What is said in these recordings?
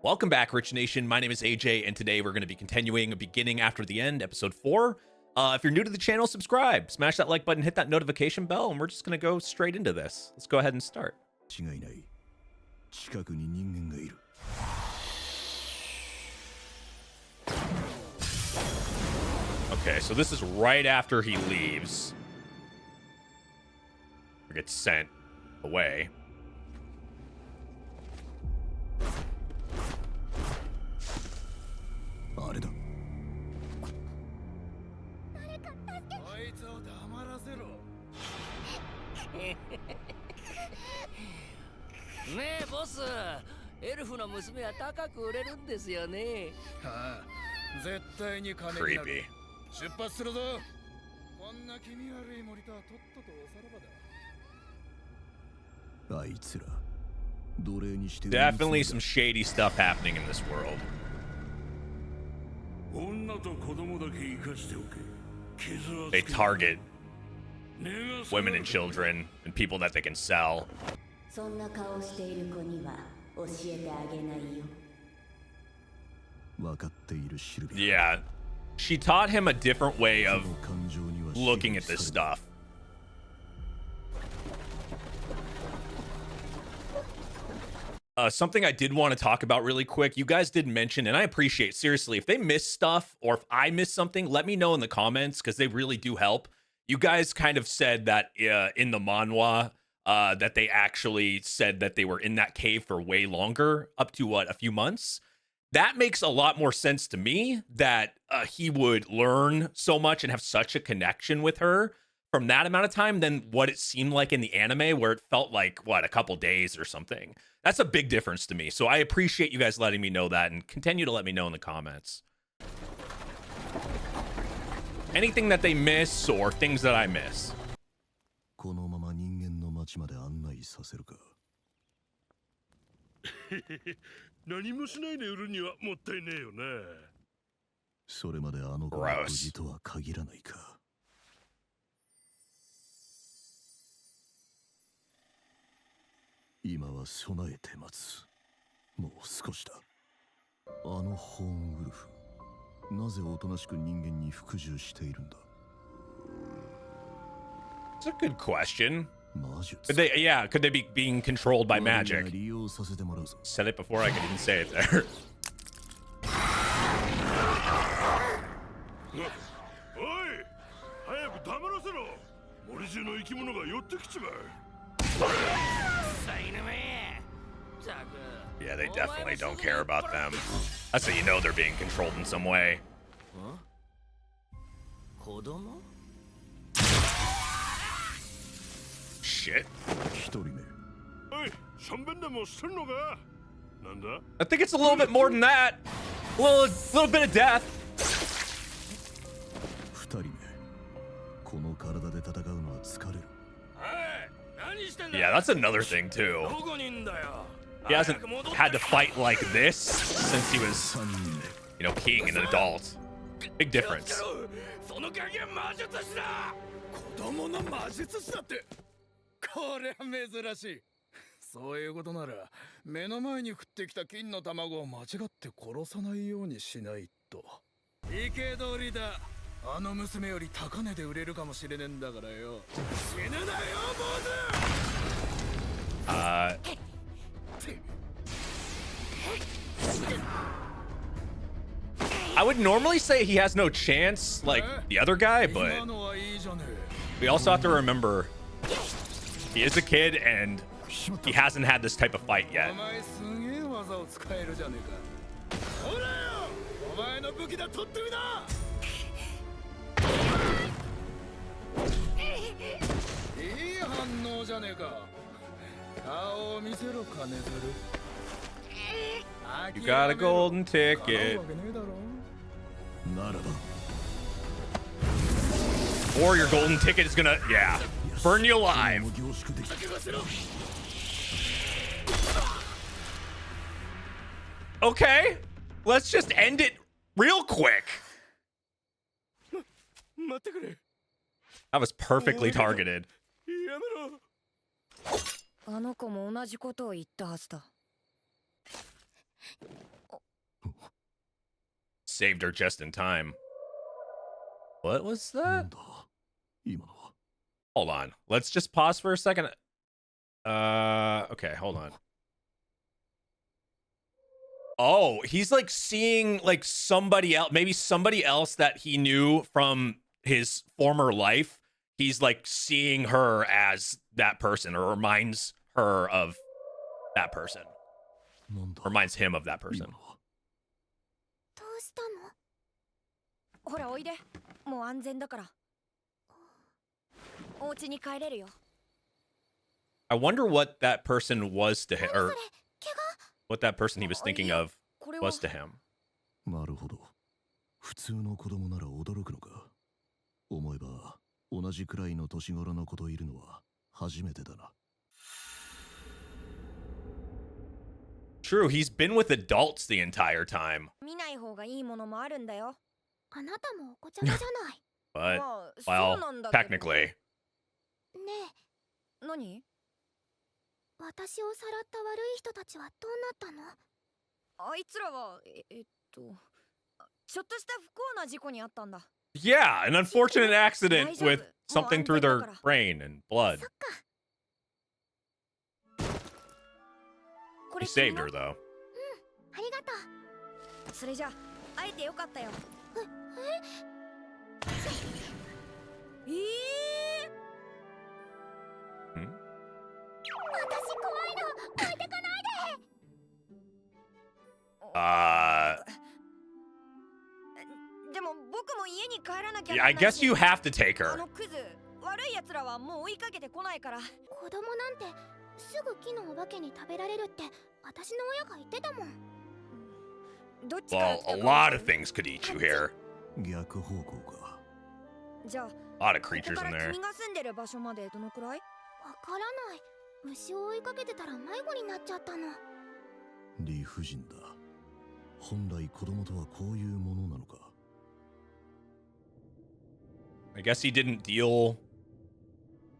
Welcome back, Rich Nation. My name is AJ, and today we're going to be continuing Beginning After the End, episode 4. If you're new to the channel, subscribe, smash that like button, hit that notification bell, and we're just going to go straight into this. Let's go ahead and start. Okay, so this is right after he leaves. Or gets sent away. Creepy. Definitely some shady stuff happening in this world. They target women and children and people that they can sell. Yeah, she taught him a different way of looking at this stuff. Something I did want to talk about really quick. You guys did mention, and I appreciate, seriously, if they miss stuff or if I miss something, let me know in the comments because they really do help. You guys kind of said that in the manhwa that they actually said that they were in that cave for way longer, up to what, a few months? That makes a lot more sense to me that he would learn so much and have such a connection with her from that amount of time than what it seemed like in the anime where it felt like, what, a couple days or something. That's a big difference to me. So I appreciate you guys letting me know that and continue to let me know in the comments. Anything that they miss or things that I miss. Gross. It's a good question. Could they be being controlled by magic? Said it before I could even say it there. Yeah, they definitely don't care about them. That's how you know they're being controlled in some way. Shit. I think it's a little bit more than that. A little bit of death. Yeah, that's another thing too. He hasn't had to fight like this since he was, you know, being an adult. Big difference. I would normally say he has no chance like the other guy, but we also have to remember he is a kid and he hasn't had this type of fight yet. You got a golden ticket. Or your golden ticket is gonna, yeah, burn you alive. Okay, let's just end it real quick. That was perfectly targeted. あの子も同じことを言ったはずだ。saved her just in time. What was that? Hold on. Let's just pause for a second. Okay, hold on. Oh, he's like seeing like somebody else, maybe somebody else that he knew from his former life. He's like seeing her as that person, or reminds her of that person. Reminds him of that person. I wonder what that person was to him, or what that person he was thinking of was to him. True, he's been with adults the entire time. But, well, technically. Yeah, an unfortunate accident with something through their brain and blood. He saved her, though. Yeah, I guess you have to take her. Well, a lot of things could eat you here. A lot of creatures in there. I guess he didn't deal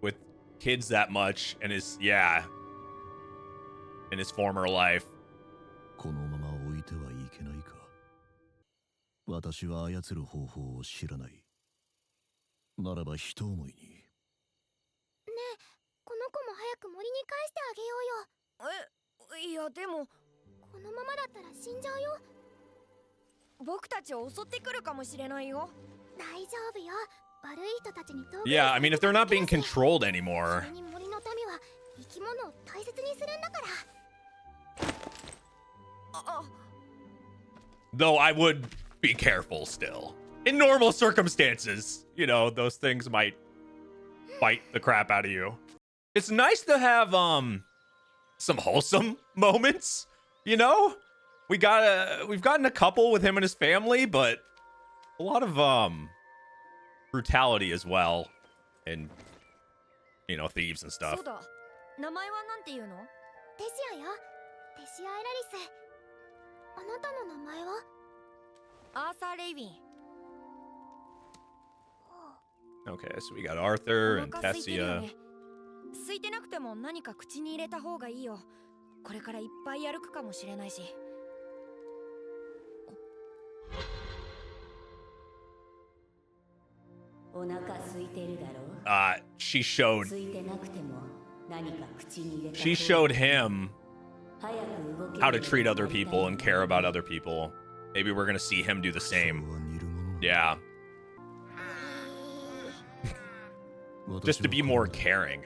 with kids that much in his, in his former life. Yeah, I mean, if they're not being controlled anymore. Though I would be careful still. In normal circumstances, you know, those things might bite the crap out of you. It's nice to have some wholesome moments, you know? We've gotten a couple with him and his family, but a lot of brutality as well, and you know, thieves and stuff. Okay, so we got Arthur and Tessia. She showed him how to treat other people and care about other people. Maybe we're gonna see him do the same. Yeah. Just to be more caring.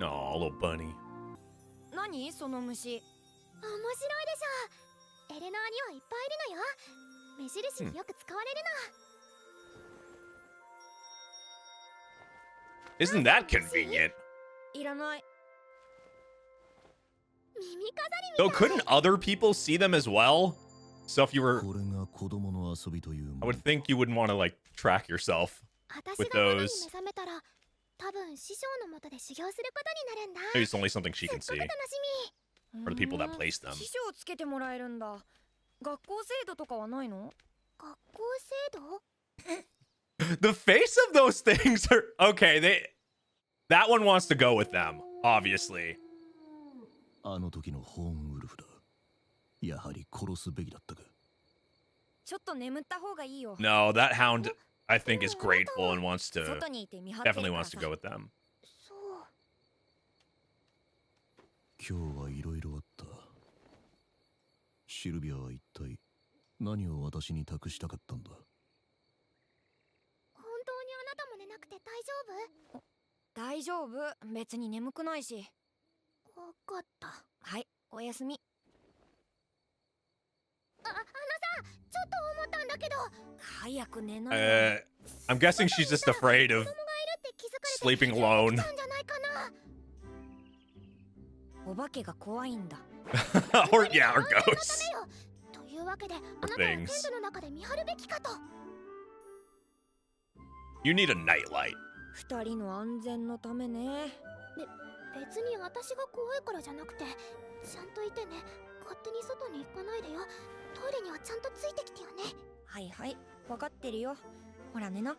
Oh, little bunny. 目印によく使われるの。 Isn't that convenient? いらない。耳飾り So みたい。 couldn't other people see them as well? So if you were, これが子供の遊びというも I の would think you wouldn't want to like track yourself 私 with が夜に those. 目覚めたら、多分師匠の下で修行することになるんだ。 Maybe it's only something she すっ can ご see, く楽しみ。 or the people that place them. 師匠をつけてもらえるんだ。学校制度とかはないの？学校制度？ The face of those things are okay. That one wants to go with them, obviously. あの時のホーンウルフだ。やはり殺すべきだったか。ちょっと眠った方がいいよ。 No, that hound I think is grateful and wants to 外にいて見張ってる definitely から wants さ to go with them. そう。今日はいろいろあった。シルビアは一体何を私に託したかったんだ。本当にあなたも寝なくて大丈夫？大丈夫。別に眠くないし。わかった。はい、おやすみ。あのさ、ちょっと思ったんだけど。早く寝なよ。I'm guessing she's just afraid 子供 of がいるって気づかれて sleeping alone. 出てきたんじゃないかな。お化けが怖いんだ。or yeah, or 安全のた ghosts. めよ。というわけで、あなたは things. テントの中で見張るべきかと。 You need a nightlight. 二人の安全のためね。別に私が怖いからじゃなくて、ちゃんといてね。勝手に外に行かないでよ。トイレにはちゃんとついてきてよね。はいはい、わかってるよ。ほら寝な。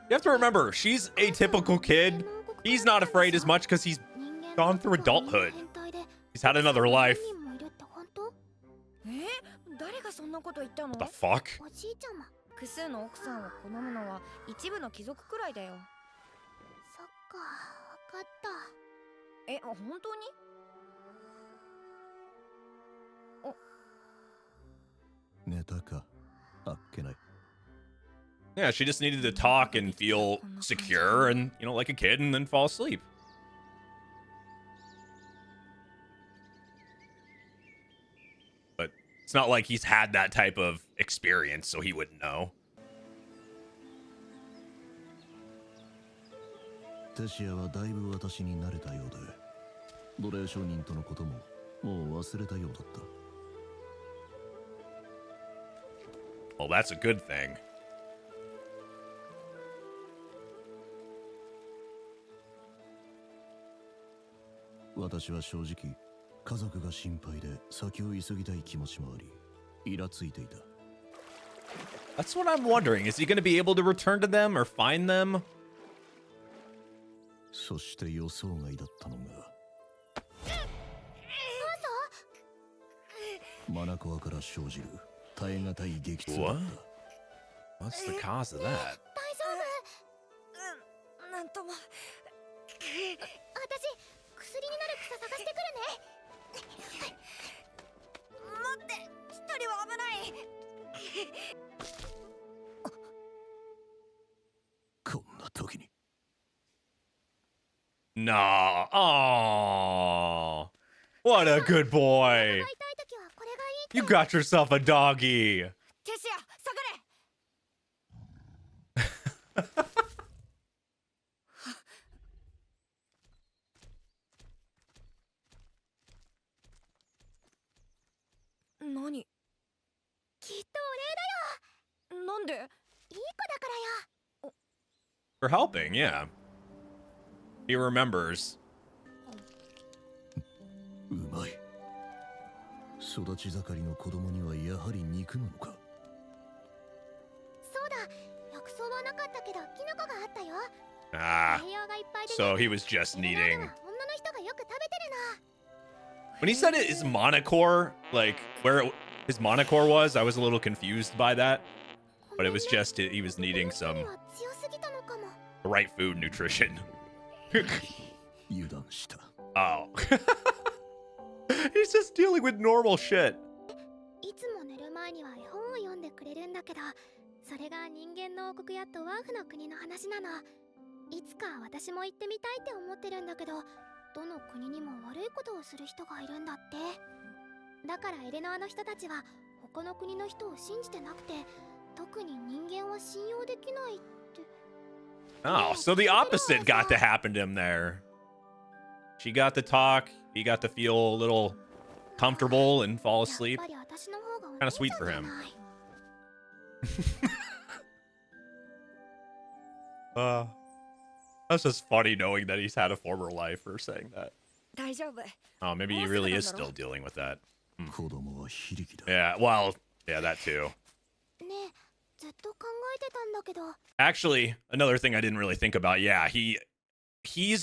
You have to remember, she's a typical kid. He's not afraid as much because he's gone through adulthood. He's had another life. 誰がそんなこと言ったの？ What the fuck? おじいちゃま。複数の奥さんを好むのは一部の貴族くらいだよ。そっか、わかった。え、本当に？寝たか。あっけない。 Yeah, she just needed to talk and feel secure and, you know, like a kid and then fall asleep. But it's not like he's had that type of experience, so he wouldn't know. テシアはだいぶ私に慣れたようで、奴隷商人とのことももう忘れたようだった。 Well, that's a good thing. 私は正直、家族が心配で先を急ぎたい気持ちもあり、イラついていた。That's what I'm wondering. Is he going to be able to return to them or find them? そして予想外だったのが、マナコアから生じる耐え難い激痛だった。 What's the cause of that? 大丈夫？なんとも。私、薬になる草探してくるね。待って、一人は危ない。こんな時に。 No. Oh. What a good boy. 痛い時はこれがいいって。 You got yourself a doggy. テシア、下がれ。何？きっとお礼だよ。なんで？いい子だからよ。 For helping, yeah. He remembers. うまい。育ち盛りの子供にはやはり肉なのか。そうだ、薬草はなかったけどキノコがあったよ。 Ah. 栄養がいっぱいでね。 So he was just エレナー needing. ドは女の人がよく食べてるの。 When he said it is monocore, like where his monocore was, I was a little confused by that. But it was just he was needing some 強すぎたのかも。 right food nutrition. 油断した。 Oh. He's just dealing with normal shit. いつも寝る前には絵本を読んでくれるんだけど、それが人間の王国やドワーフの国の話なの。いつか私も行ってみたいって思ってるんだけど、どの国にも悪いことをする人がいるんだって。だからエレノアの人たちは他他の国の人を信じてなくて、特に人間は信用できないって。 Oh, so the opposite got to happen to him there. She got to talk, he got to feel a little comfortable and fall asleep. やっぱり私の方がお兄 Kind of ちゃん sweet for じゃ him. ない。That's just funny knowing that he's had a former life or saying that. 大丈夫。 Oh, maybe he really is still dealing with that. 子供は非力だ。 Yeah, well, yeah, that too. ねえ、ずっと考えてたんだけど。 Actually, another thing I didn't really think about. Yeah, he's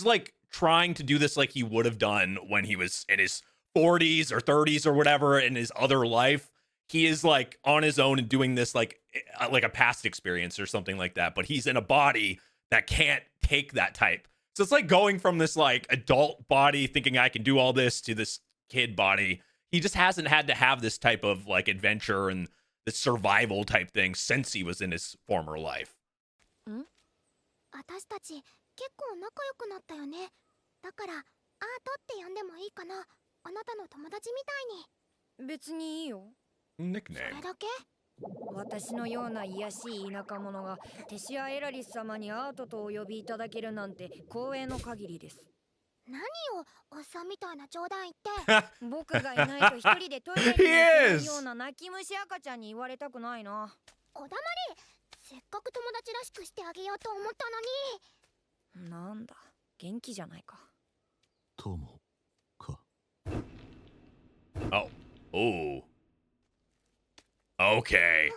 like trying to do this like he would have done when he was in his 40s or 30s or whatever in his other life. He is like on his own and doing this like a past experience or something like that, but he's in a body that can't take that type. So it's like going from this like adult body thinking I can do all this to this kid body. He just hasn't had to have this type of like adventure and this survival type thing since he was in his former life. 私たち結構仲良くなったよね。だからアートって呼んでもいいかな。あなたの友達みたいに。別にいいよ。そ Nickname. れだけ？私のような卑しい田舎者がテシア・エラリス様にアートとお呼びいただけるなんて光栄の限りです。何をおっさんみたいな冗談言って。僕がいないと一人でトイレに行けないような泣き虫赤ちゃんに言われたくないな。おだまり。せっかく友達らしくしてあげようと思ったのに。なんだ、元気じゃないか。友か。 Oh. Oh. Okay.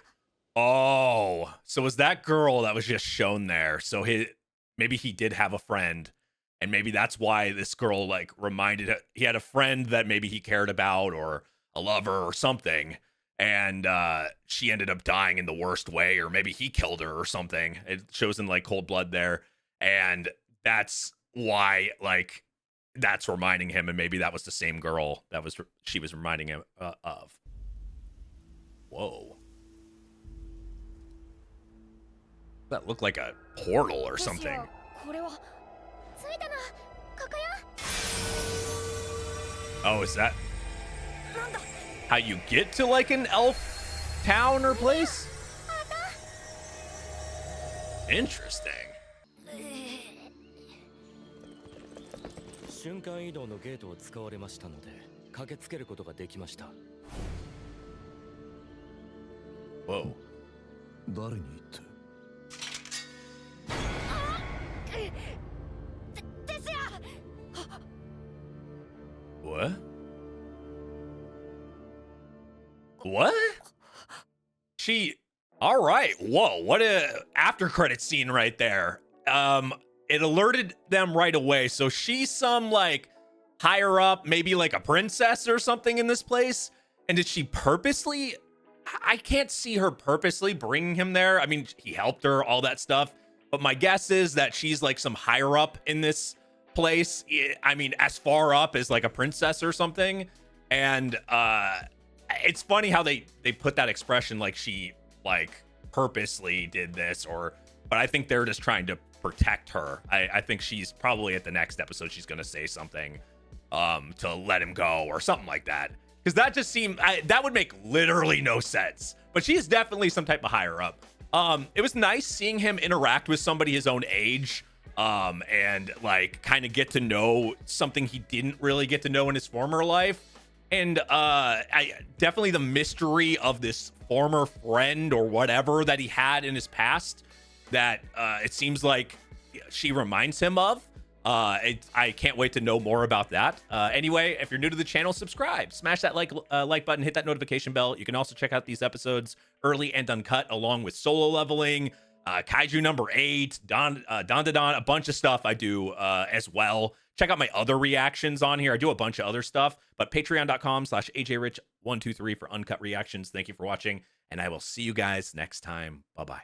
Oh. So was that girl that was just shown there? So maybe he did have a friend, and maybe that's why this girl like reminded he had a friend that maybe he cared about or a lover or something. And she ended up dying in the worst way, or maybe he killed her or something. It shows in like cold blood there. And that's why like that's reminding him, and maybe that was the same girl that she was reminding him of. Whoa. That looked like a portal or something. これはついたな。ここよ。 Oh, is that なんだ。 how you get to like an elf town or place? Interesting. 瞬間移動のゲートを使われましたので駆けつけることができました。 Whoa. 誰に言って？ですや。 What? What? All right. Whoa, what a after credit scene right there. It alerted them right away. So she's some like higher up, maybe like a princess or something in this place. And did she purposely? I can't see her purposely bringing him there. I mean, he helped her, all that stuff. But my guess is that she's like some higher up in this place. I mean, as far up as like a princess or something. And it's funny how they put that expression like she like purposely did this, but I think they're just trying to protect her. I think she's probably at the next episode she's gonna say something to let him go or something like that, because that just seemed that would make literally no sense. But she is definitely some type of higher up. It was nice seeing him interact with somebody his own age, and like kind of get to know something he didn't really get to know in his former life. And definitely the mystery of this former friend or whatever that he had in his past that it seems like she reminds him of. I can't wait to know more about that. Anyway, if you're new to the channel, subscribe, smash that like button, hit that notification bell. You can also check out these episodes early and uncut, along with solo leveling, Kaiju number 8, Don, a bunch of stuff I do as well. Check out my other reactions on here. I do a bunch of other stuff, but patreon.com/ajrich123 for uncut reactions. Thank you for watching, and I will see you guys next time. Bye-bye.